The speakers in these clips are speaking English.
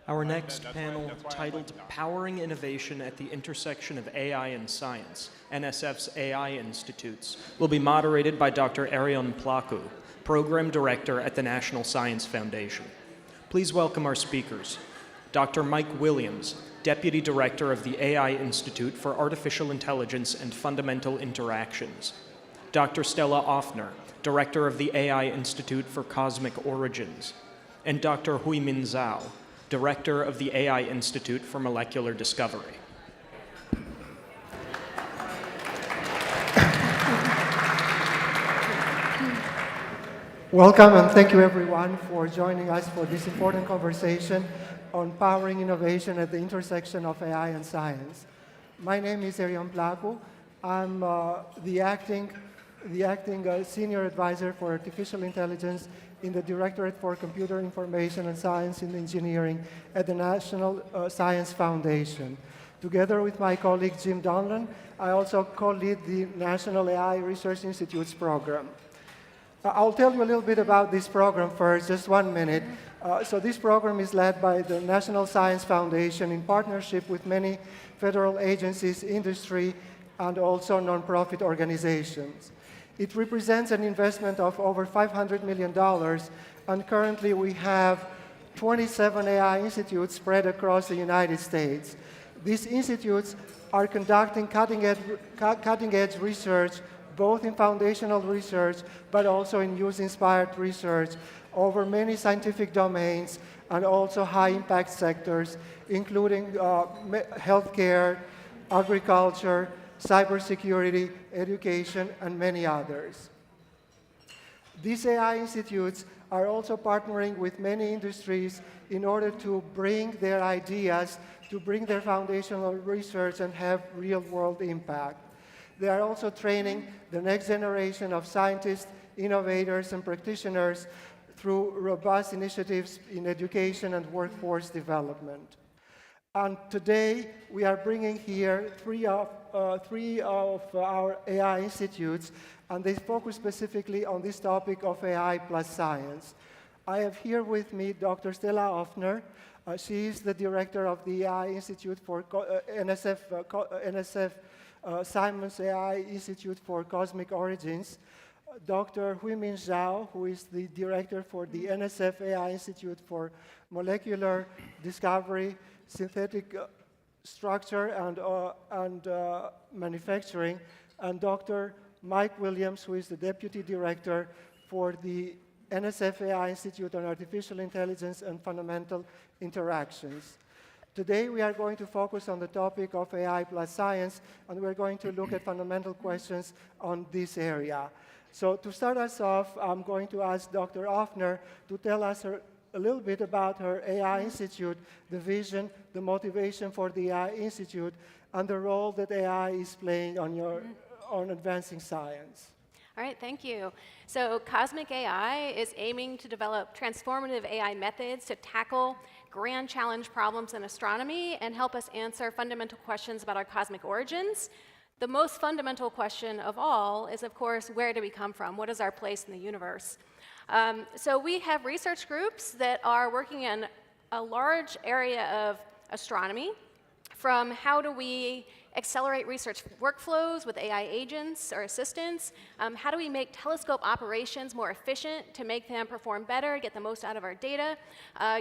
Our next panel, titled Powering Innovation at the Intersection of AI and Science, NSF's AI Institutes, will be moderated by Dr. Erion Plaku, Program Director at the National Science Foundation. Please welcome our speakers. Dr. Mike Williams, Deputy Director of the AI Institute for Artificial Intelligence and Fundamental Interactions. Dr. Stella Offner, Director of the AI Institute for Cosmic Origins. And Dr. Huimin Zhao, Director of the AI Institute for Molecular Discovery. Welcome and thank you everyone for joining us for this important conversation on powering innovation at the intersection of AI and science. My name is Erion Plaku. I'm the acting Senior Advisor for Artificial Intelligence in the Directorate for Computer Information and Science and Engineering at the National Science Foundation. Together with my colleague Jim Donlan, I also co-lead the National AI Research Institute's program. I'll tell you a little bit about this program first, just 1 minute. So this program is led by the National Science Foundation in partnership with many federal agencies, industry, and also nonprofit organizations. It represents an investment of over $500 million, and currently we have 27 AI institutes spread across the United States. These institutes are conducting cutting-edge research, both in foundational research, but also in use-inspired research over many scientific domains and also high-impact sectors, including healthcare, agriculture, cybersecurity, education, and many others. These AI institutes are also partnering with many industries in order to bring their ideas, to bring their foundational research and have real-world impact. They are also training the next generation of scientists, innovators, and practitioners through robust initiatives in education and workforce development. And today, we are bringing here three of our AI institutes, and they focus specifically on this topic of AI plus science. I have here with me Dr. Stella Offner. She is the director of the AI Institute for NSF Simon's AI Institute for Cosmic Origins. Dr. Huimin Zhao, who is the director for the NSF AI Institute for Molecular Discovery, Synthetic Structure and Manufacturing, and Dr. Mike Williams, who is the Deputy Director for the NSF AI Institute on Artificial Intelligence and Fundamental Interactions. Today, we are going to focus on the topic of AI plus science, and we're going to look at fundamental questions on this area. So to start us off, I'm going to ask Dr. Offner to tell us a little bit about her AI Institute, the vision, the motivation for the AI Institute, and the role that AI is playing on advancing science. All right, thank you. So Cosmic AI is aiming to develop transformative AI methods to tackle grand challenge problems in astronomy and help us answer fundamental questions about our cosmic origins. The most fundamental question of all is, of course, where do we come from? What is our place in the universe? So we have research groups that are working in a large area of astronomy, from how do we accelerate research workflows with AI agents or assistants, how do we make telescope operations more efficient to make them perform better, get the most out of our data,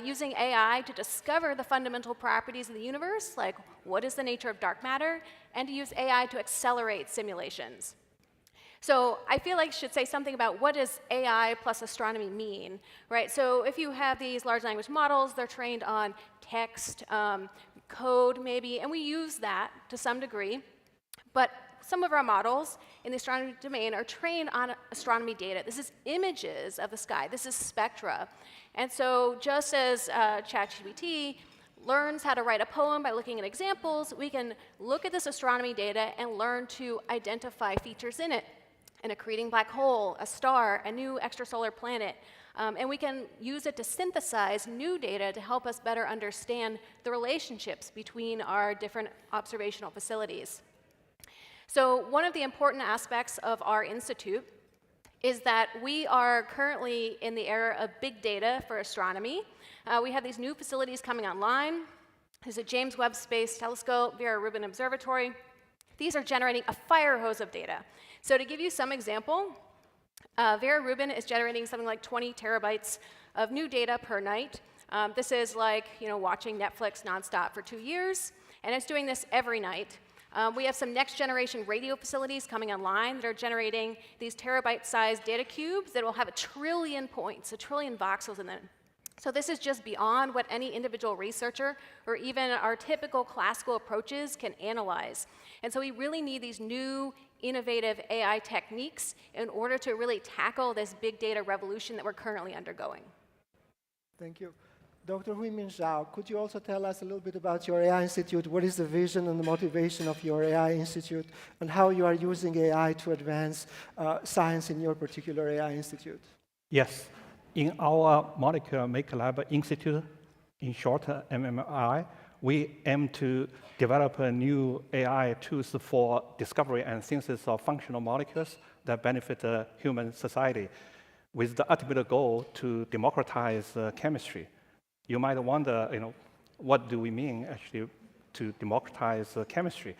using AI to discover the fundamental properties of the universe, like what is the nature of dark matter, and to use AI to accelerate simulations. So I feel like I should say something about what does AI plus astronomy mean, right? So if you have these large language models, they're trained on text, code maybe, and we use that to some degree. But some of our models in the astronomy domain are trained on astronomy data. This is images of the sky. This is spectra. And so just as ChatGPT learns how to write a poem by looking at examples, we can look at this astronomy data and learn to identify features in it. An accreting black hole, a star, a new extrasolar planet. And we can use it to synthesize new data to help us better understand the relationships between our different observational facilities. So one of the important aspects of our institute is that we are currently in the era of big data for astronomy. We have these new facilities coming online. There's a James Webb Space Telescope, Vera Rubin Observatory. These are generating a fire hose of data. So to give you some example, Vera Rubin is generating something like 20 terabytes of new data per night. This is like watching Netflix nonstop for 2 years, and it's doing this every night. We have some next-generation radio facilities coming online that are generating these terabyte-sized data cubes that will have 1 trillion points, 1 trillion voxels in them. So this is just beyond what any individual researcher or even our typical classical approaches can analyze. And so we really need these new, innovative AI techniques in order to really tackle this big data revolution that we're currently undergoing. Thank you. Dr. Huimin Zhao, could you also tell us a little bit about your AI Institute? What is the vision and the motivation of your AI Institute, and how you are using AI to advance science in your particular AI Institute? Yes. In our Molecular Maker Lab Institute, in short, MMI, we aim to develop new AI tools for discovery and synthesis of functional molecules that benefit the human society, with the ultimate goal to democratize chemistry. You might wonder, what do we mean actually to democratize chemistry?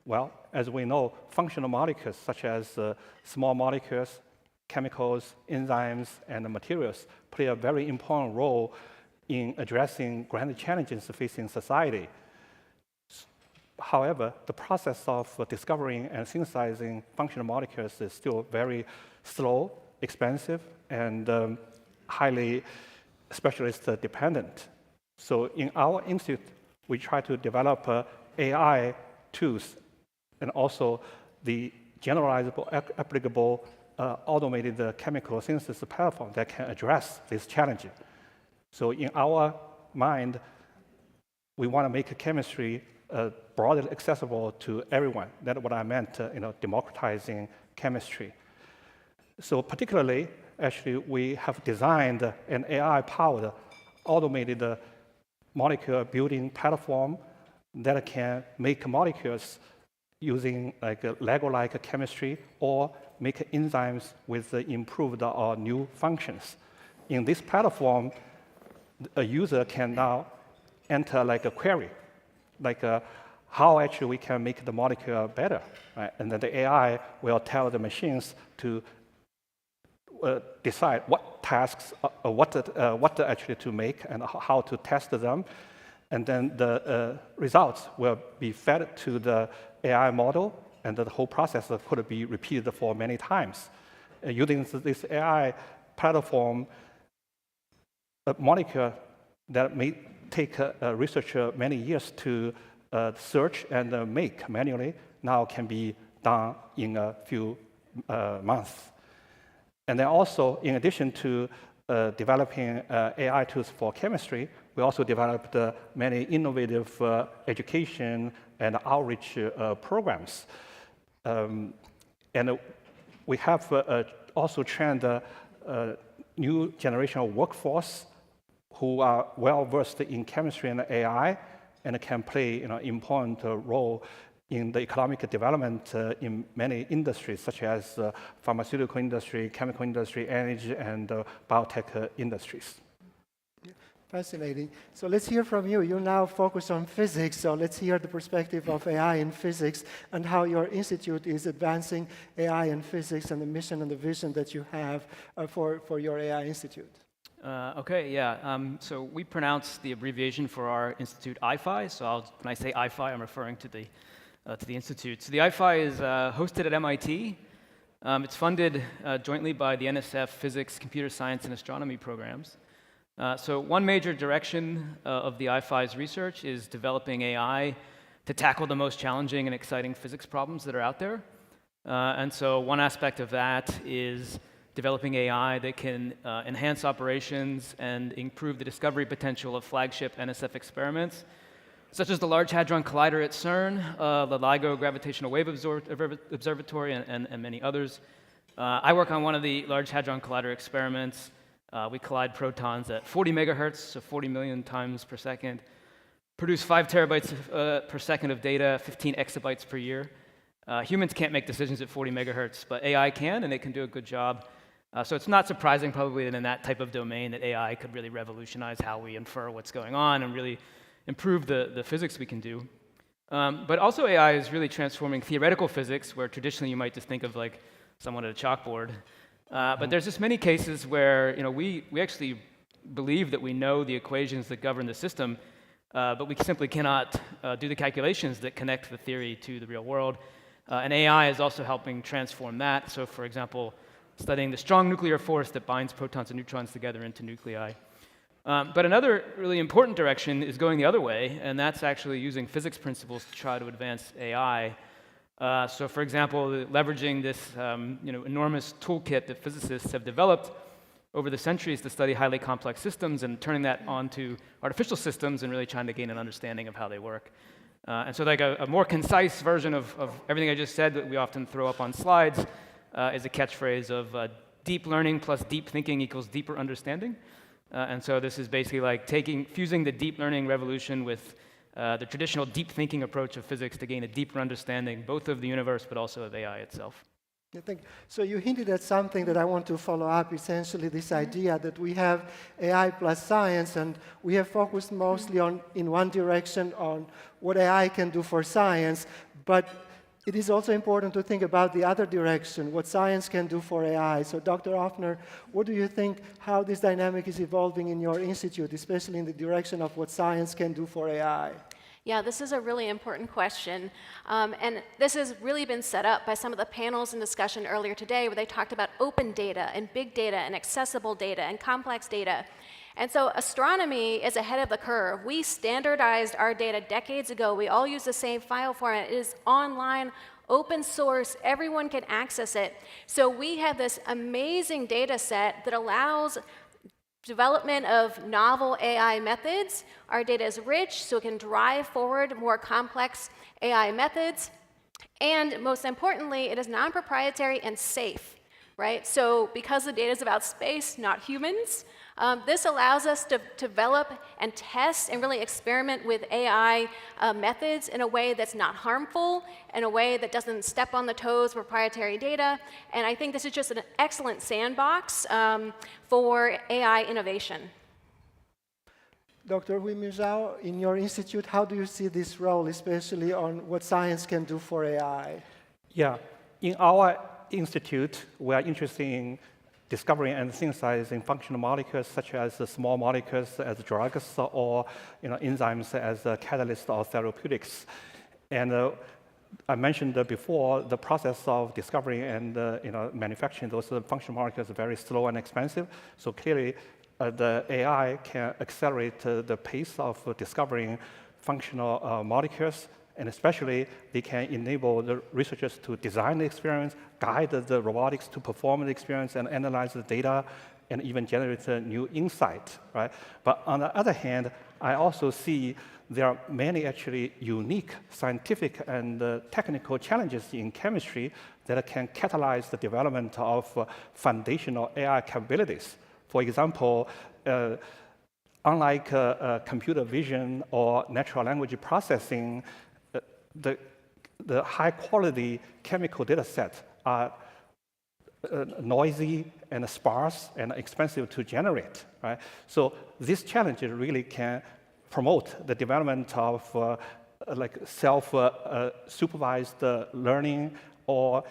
Well, as we know, functional molecules such as small molecules, chemicals, enzymes, and materials play a very important role in addressing grand challenges facing society. However, the process of discovering and synthesizing functional molecules is still very slow, expensive, and highly specialist-dependent. So in our institute, we try to develop AI tools and also the generalizable, applicable, automated chemical synthesis platform that can address this challenge. So in our mind, we want to make chemistry broadly accessible to everyone. That's what I meant, democratizing chemistry. So particularly, actually, we have designed an AI-powered automated molecule building platform that can make molecules using like Lego-like chemistry or make enzymes with improved or new functions. In this platform, a user can now enter like a query, like how actually we can make the molecule better, right? And then the AI will tell the machines to decide what tasks, what actually to make and how to test them. And then the results will be fed to the AI model, and the whole process could be repeated for many times. Using this AI platform, a molecule that may take a researcher many years to search and make manually now can be done in a few months. And then also, in addition to developing AI tools for chemistry, we also developed many innovative education and outreach programs. And we have also trained a new generation of workforce who are well-versed in chemistry and AI and can play an important role in the economic development in many industries, such as pharmaceutical industry, chemical industry, energy, and biotech industries. Fascinating. So let's hear from you. You now focus on physics, so let's hear the perspective of AI in physics and how your institute is advancing AI in physics and the mission and the vision that you have for your AI institute. Okay, yeah. So we pronounce the abbreviation for our institute IFI. So when I say IFI, I'm referring to the institute. So the IFI is hosted at MIT. It's funded jointly by the NSF Physics, Computer Science, and Astronomy programs. So one major direction of the IFI's research is developing AI to tackle the most challenging and exciting physics problems that are out there. And so one aspect of that is developing AI that can enhance operations and improve the discovery potential of flagship NSF experiments, such as the Large Hadron Collider at CERN, the LIGO Gravitational Wave Observatory, and many others. I work on one of the Large Hadron Collider experiments. We collide protons at 40 megahertz, so 40 million times per second, produce 5 terabytes per second of data, 15 exabytes per year. Humans can't make decisions at 40 megahertz, but AI can, and it can do a good job. So it's not surprising, probably, that in that type of domain that AI could really revolutionize how we infer what's going on and really improve the physics we can do. But also AI is really transforming theoretical physics, where traditionally you might just think of like someone at a chalkboard. But there's just many cases where we actually believe that we know the equations that govern the system, but we simply cannot do the calculations that connect the theory to the real world. And AI is also helping transform that. So, for example, studying the strong nuclear force that binds protons and neutrons together into nuclei. But another really important direction is going the other way, and that's actually using physics principles to try to advance AI. So, for example, leveraging this enormous toolkit that physicists have developed over the centuries to study highly complex systems and turning that onto artificial systems and really trying to gain an understanding of how they work. And so like a more concise version of everything I just said that we often throw up on slides is a catchphrase of deep learning plus deep thinking equals deeper understanding. And so this is basically like fusing the deep learning revolution with the traditional deep thinking approach of physics to gain a deeper understanding both of the universe but also of AI itself. So you hinted at something that I want to follow up, essentially this idea that we have AI plus science, and we have focused mostly in one direction on what AI can do for science, but it is also important to think about the other direction, what science can do for AI. So Dr. Offner, what do you think, how this dynamic is evolving in your institute, especially in the direction of what science can do for AI? Yeah, this is a really important question. And this has really been set up by some of the panels in discussion earlier today where they talked about open data and big data and accessible data and complex data. And so astronomy is ahead of the curve. We standardized our data decades ago. We all use the same file format. It is online, open source. Everyone can access it. So we have this amazing data set that allows development of novel AI methods. Our data is rich, so it can drive forward more complex AI methods. And most importantly, it is non-proprietary and safe, right? So because the data is about space, not humans, this allows us to develop and test and really experiment with AI methods in a way that's not harmful, in a way that doesn't step on the toes of proprietary data. And I think this is just an excellent sandbox for AI innovation. Dr. Huimin Zhao, in your institute, how do you see this role, especially on what science can do for AI? Yeah, in our institute, we are interested in discovering and synthesizing functional molecules such as small molecules as drugs or enzymes as catalysts or therapeutics. And I mentioned before the process of discovering and manufacturing those functional molecules is very slow and expensive. So clearly, the AI can accelerate the pace of discovering functional molecules. And especially, they can enable the researchers to design the experiments, guide the robotics to perform the experiments, and analyze the data, and even generate a new insight, right? But on the other hand, I also see there are many actually unique scientific and technical challenges in chemistry that can catalyze the development of foundational AI capabilities. For example, unlike computer vision or natural language processing, the high-quality chemical data sets are noisy and sparse and expensive to generate, right? So this challenge really can promote the development of like self-supervised learning or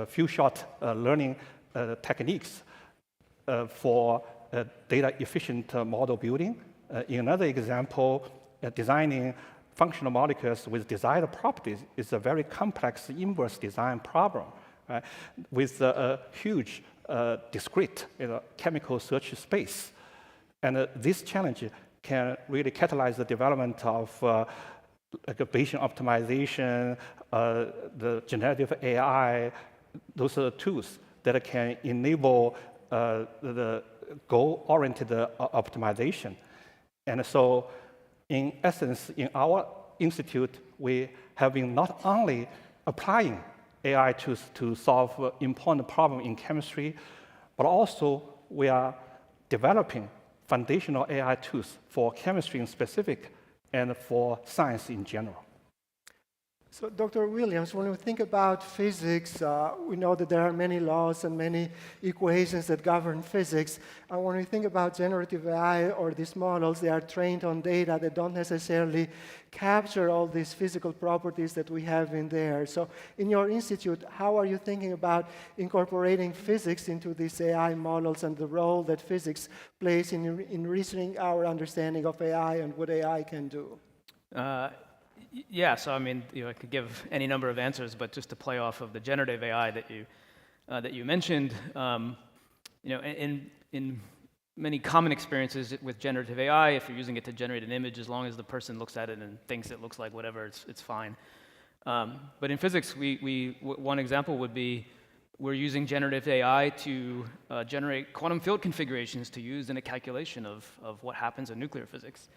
few-shot learning techniques for data-efficient model building. In another example, designing functional molecules with desired properties is a very complex inverse design problem, right? With a huge discrete chemical search space. And this challenge can really catalyze the development of like Bayesian optimization, the generative AI. Those are tools that can enable the goal-oriented optimization. And so, in essence, in our institute, we have been not only applying AI tools to solve important problems in chemistry, but also we are developing foundational AI tools for chemistry in specific and for science in general. So, Dr. Williams, when we think about physics, we know that there are many laws and many equations that govern physics. And when we think about generative AI or these models, they are trained on data that don't necessarily capture all these physical properties that we have in there. So, in your institute, how are you thinking about incorporating physics into these AI models and the role that physics plays in enriching our understanding of AI and what AI can do? Yeah, so I mean, I could give any number of answers, but just to play off of the generative AI that you mentioned, in many common experiences with generative AI, if you're using it to generate an image, as long as the person looks at it and thinks it looks like whatever, it's fine. But in physics, one example would be we're using generative AI to generate quantum field configurations to use in a calculation of what happens in nuclear physics.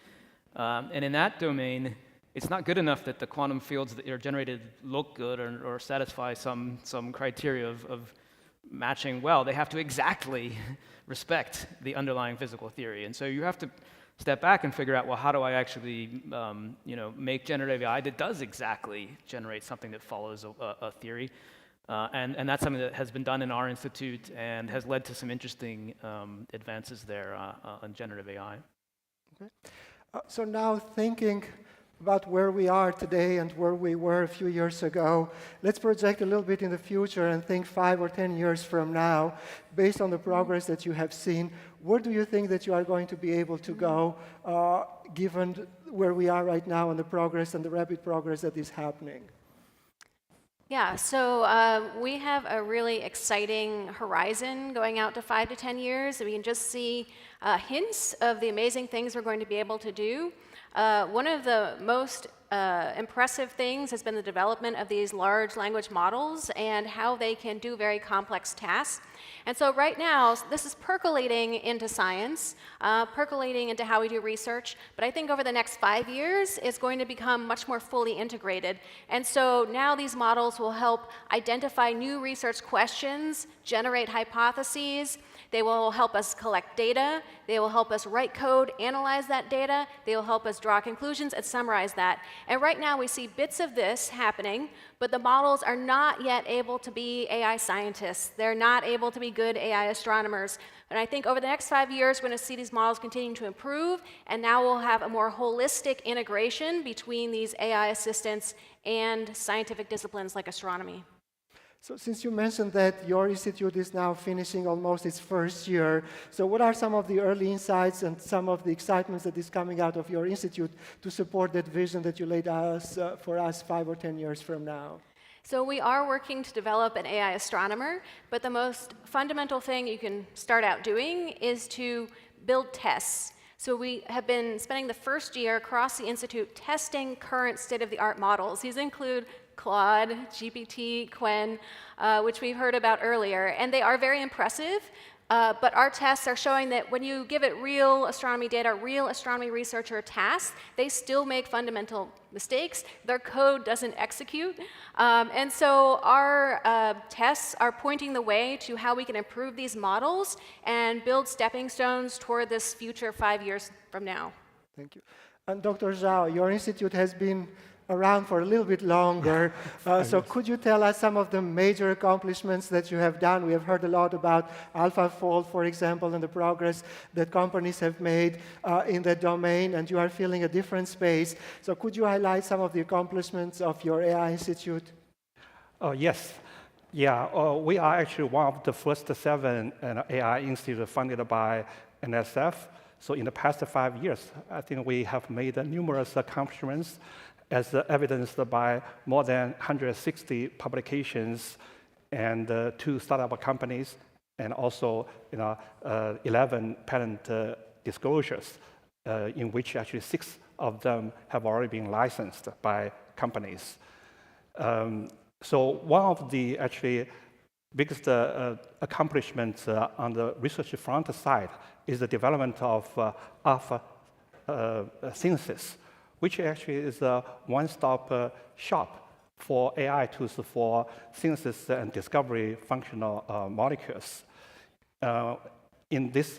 And in that domain, it's not good enough that the quantum fields that are generated look good or satisfy some criteria of matching well. They have to exactly respect the underlying physical theory. And so you have to step back and figure out, well, how do I actually make generative AI that does exactly generate something that follows a theory? And that's something that has been done in our institute and has led to some interesting advances there on generative AI. Okay. So now thinking about where we are today and where we were a few years ago, let's project a little bit in the future and think 5 or 10 years from now, based on the progress that you have seen, where do you think that you are going to be able to go, given where we are right now and the progress and the rapid progress that is happening? Yeah, so we have a really exciting horizon going out to 5 to 10 years. We can just see hints of the amazing things we're going to be able to do. One of the most impressive things has been the development of these large language models and how they can do very complex tasks. And so right now, this is percolating into science, percolating into how we do research. But I think over the next 5 years, it's going to become much more fully integrated. And so now these models will help identify new research questions, generate hypotheses. They will help us collect data. They will help us write code, analyze that data. They will help us draw conclusions and summarize that. And right now we see bits of this happening, but the models are not yet able to be AI scientists. They're not able to be good AI astronomers. And I think over the next 5 years, we're going to see these models continuing to improve, and now we'll have a more holistic integration between these AI assistants and scientific disciplines like astronomy. So since you mentioned that your institute is now finishing almost its first year, so what are some of the early insights and some of the excitements that is coming out of your institute to support that vision that you laid out for us 5 or 10 years from now? So we are working to develop an AI astronomer, but the most fundamental thing you can start out doing is to build tests. So we have been spending the first year across the institute testing current state-of-the-art models. These include Claude, GPT, Quen, which we heard about earlier. And they are very impressive, but our tests are showing that when you give it real astronomy data, real astronomy researcher tasks, they still make fundamental mistakes. Their code doesn't execute. And so our tests are pointing the way to how we can improve these models and build stepping stones toward this future 5 years from now. Thank you. And Dr. Zhao, your institute has been around for a little bit longer. So could you tell us some of the major accomplishments that you have done? We have heard a lot about AlphaFold, for example, and the progress that companies have made in that domain, and you are filling a different space. So could you highlight some of the accomplishments of your AI institute? Yes. Yeah, we are actually one of the first 7 AI institutes funded by NSF. So in the past 5 years, I think we have made numerous accomplishments, as evidenced by more than 160 publications and 2 startup companies, and also 11 patent disclosures, in which actually 6 of them have already been licensed by companies. So one of the actually biggest accomplishments on the research front side is the development of alpha synthesis, which actually is a one-stop shop for AI tools for synthesis and discovery functional molecules. In this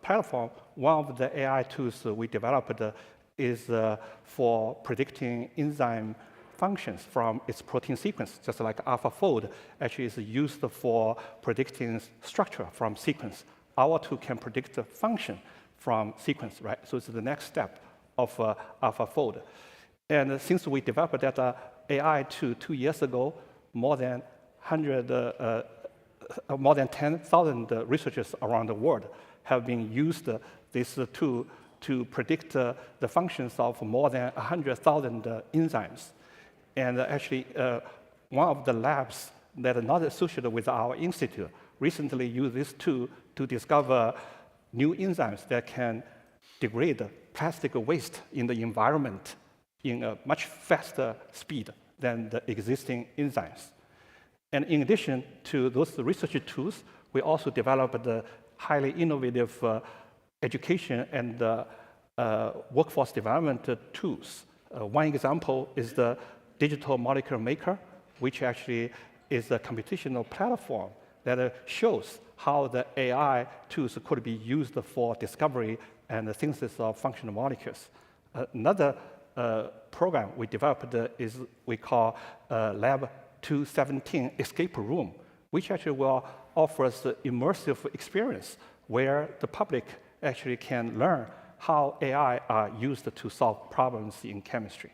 platform, one of the AI tools we developed is for predicting enzyme functions from its protein sequence, just like AlphaFold actually is used for predicting structure from sequence. Our tool can predict the function from sequence, right? So it's the next step of AlphaFold. And since we developed that AI tool 2 years ago, more than 10,000 researchers around the world have been used this tool to predict the functions of more than 100,000 enzymes. And actually, one of the labs that are not associated with our institute recently used this tool to discover new enzymes that can degrade plastic waste in the environment in a much faster speed than the existing enzymes. And in addition to those research tools, we also developed the highly innovative education and workforce development tools. One example is the digital molecular maker, which actually is a computational platform that shows how the AI tools could be used for discovery and the synthesis of functional molecules. Another program we developed is we call Lab 217 Escape Room, which actually will offer us an immersive experience where the public actually can learn how AI are used to solve problems in chemistry.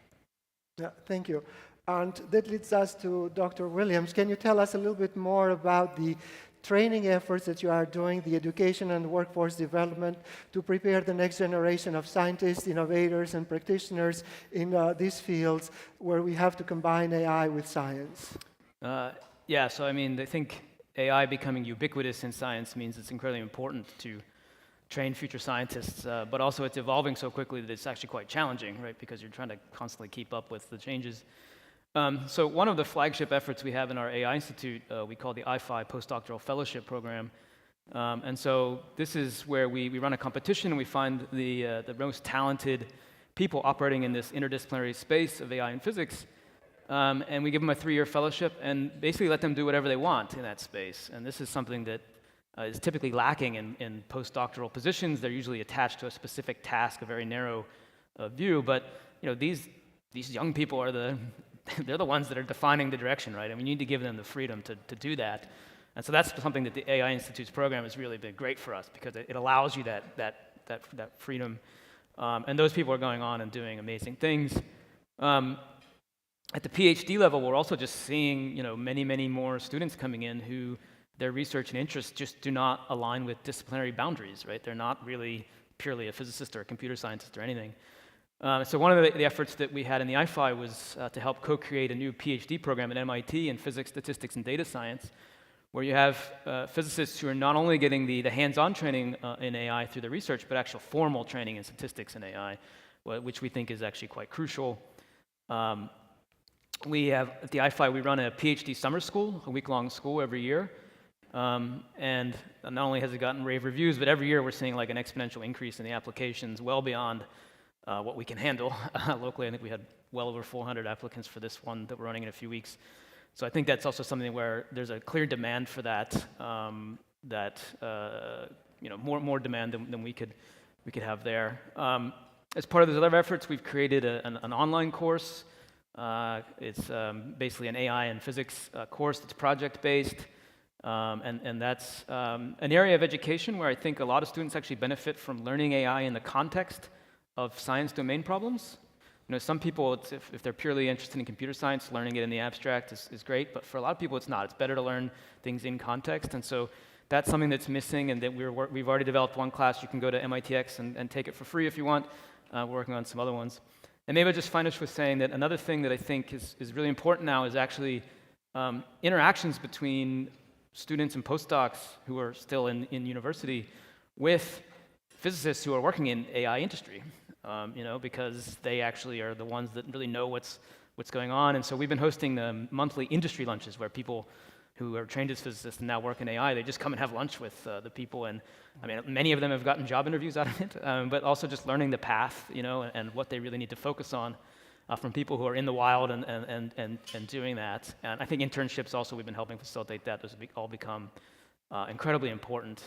Yeah, thank you. And that leads us to Dr. Williams. Can you tell us a little bit more about the training efforts that you are doing, the education and workforce development to prepare the next generation of scientists, innovators, and practitioners in these fields where we have to combine AI with science? Yeah, so I mean, I think AI becoming ubiquitous in science means it's incredibly important to train future scientists, but also it's evolving so quickly that it's actually quite challenging, right? Because you're trying to constantly keep up with the changes. So one of the flagship efforts we have in our AI Institute, we call the IFI Postdoctoral Fellowship Program. And so this is where we run a competition and we find the most talented people operating in this interdisciplinary space of AI and physics. And we give them a 3-year fellowship and basically let them do whatever they want in that space. And this is something that is typically lacking in postdoctoral positions. They're usually attached to a specific task, a very narrow view. But these young people are they're the ones that are defining the direction, right? And we need to give them the freedom to do that. And so that's something that the AI Institute's program has really been great for us because it allows you that freedom. And those people are going on and doing amazing things. At the PhD level, we're also just seeing many, many more students coming in who their research and interests just do not align with disciplinary boundaries, right? They're not really purely a physicist or a computer scientist or anything. So one of the efforts that we had in the IFI was to help co-create a new PhD program at MIT in physics, statistics, and data science, where you have physicists who are not only getting the hands-on training in AI through the research, but actual formal training in statistics and AI, which we think is actually quite crucial. We have, at the IFI, we run a PhD summer school, a week-long school every year. And not only has it gotten rave reviews, but every year we're seeing like an exponential increase in the applications well beyond what we can handle. Locally, I think we had well over 400 applicants for this one that we're running in a few weeks. So I think that's also something where there's a clear demand for that, more demand than we could have there. As part of those other efforts, we've created an online course. It's basically an AI and physics course that's project-based. And that's an area of education where I think a lot of students actually benefit from learning AI in the context of science domain problems. Some people, if they're purely interested in computer science, learning it in the abstract is great, but for a lot of people it's not. It's better to learn things in context, and so that's something that's missing, and that we've already developed one class. You can go to MITx and take it for free if you want. We're working on some other ones. And maybe I'll just finish with saying that another thing that I think is really important now is actually interactions between students and postdocs who are still in university with physicists who are working in AI industry, because they actually are the ones that really know what's going on. And so we've been hosting the monthly industry lunches where people who are trained as physicists and now work in AI, they just come and have lunch with the people. And I mean, many of them have gotten job interviews out of it, but also just learning the path, and what they really need to focus on from people who are in the wild and doing that. And I think internships also, we've been helping facilitate that. Those have all become incredibly important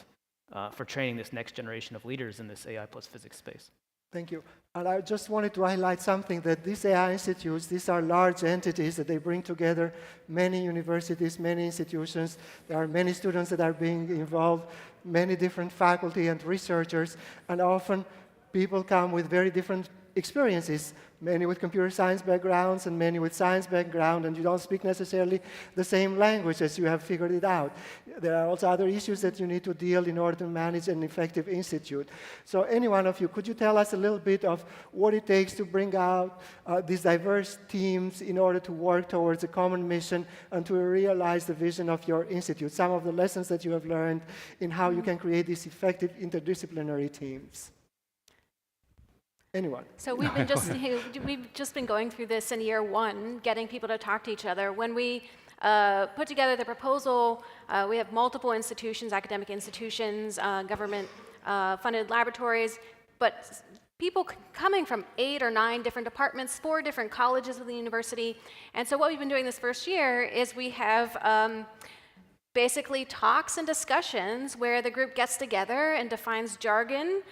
for training this next generation of leaders in this AI plus physics space. Thank you. And I just wanted to highlight something, that these AI institutes, these are large entities that they bring together many universities, many institutions. There are many students that are being involved, many different faculty and researchers, and often people come with very different experiences, many with computer science backgrounds and many with science background, and you don't speak necessarily the same language as you have figured it out. There are also other issues that you need to deal in order to manage an effective institute. So any one of you, could you tell us a little bit of what it takes to bring out these diverse teams in order to work towards a common mission and to realize the vision of your institute? Some of the lessons that you have learned in how you can create these effective interdisciplinary teams. Anyone? So we've just been going through this in year one, getting people to talk to each other. When we put together the proposal, we have multiple institutions, academic institutions, government funded laboratories, but people coming from 8 or 9 different departments, 4 different colleges of the university. And so what we've been doing this first year is we have basically talks and discussions where the group gets together and defines jargon,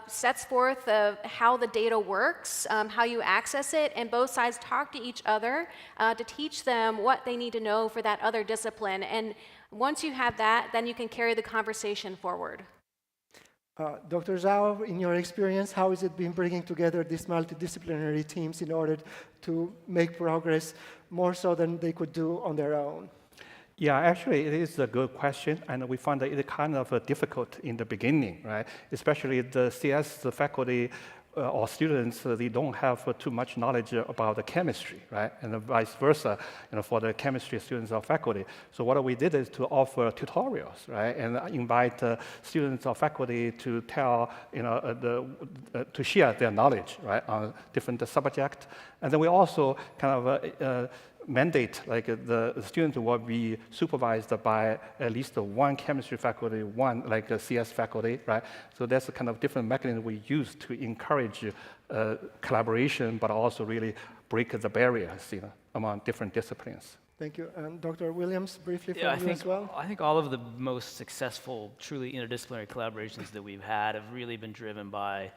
sets forth how the data works, how you access it, and both sides talk to each other to teach them what they need to know for that other discipline. And once you have that, then you can carry the conversation forward. Dr. Zhao, in your experience, how has it been bringing together these multidisciplinary teams in order to make progress more so than they could do on their own? Yeah, actually, it is a good question, and we found that it kind of difficult in the beginning, right? Especially the CS faculty or students, they don't have too much knowledge about the chemistry, right? And vice versa, for the chemistry students or faculty. So what we did is to offer tutorials, right? And invite students or faculty to tell, to share their knowledge, right, on different subjects. And then we also kind of mandate, like the students will be supervised by at least one chemistry faculty, one like a CS faculty, right? So that's the kind of different mechanism we use to encourage collaboration, but also really break the barriers, among different disciplines. Thank you. And Dr. Williams, briefly from you as well? I think all of the most successful, truly interdisciplinary collaborations that we've had have really been driven by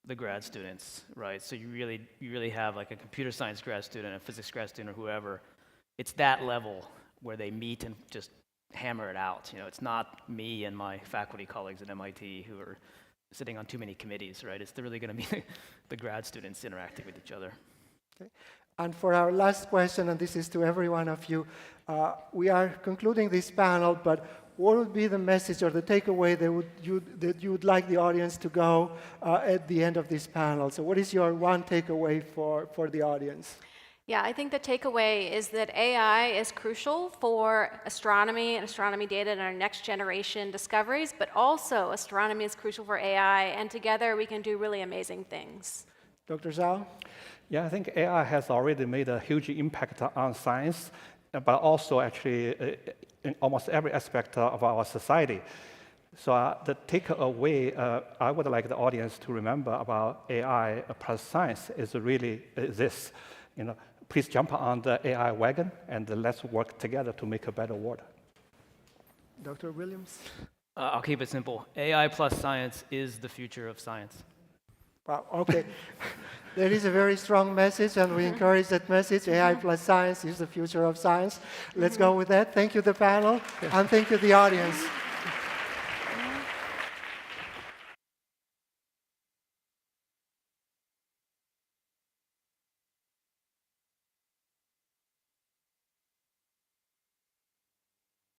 the grad students, right? So you really have like a computer science grad student, a physics grad student, or whoever. It's that level where they meet and just hammer it out. It's not me and my faculty colleagues at MIT who are sitting on too many committees, right? It's really going to be the grad students interacting with each other. Okay. And for our last question, and this is to every one of you, we are concluding this panel, but what would be the message or the takeaway that you would like the audience to go at the end of this panel? So what is your one takeaway for the audience? Yeah, I think the takeaway is that AI is crucial for astronomy and astronomy data and our next generation discoveries, but also astronomy is crucial for AI, and together we can do really amazing things. Dr. Zhao? Yeah, I think AI has already made a huge impact on science, but also actually in almost every aspect of our society. So the takeaway I would like the audience to remember about AI plus science is really this. Please jump on the AI wagon and let's work together to make a better world. Dr. Williams? I'll keep it simple. AI plus science is the future of science. Wow, okay. There is a very strong message, and we encourage that message. AI plus science is the future of science. Let's go with that. Thank you, the panel, and thank you, the audience.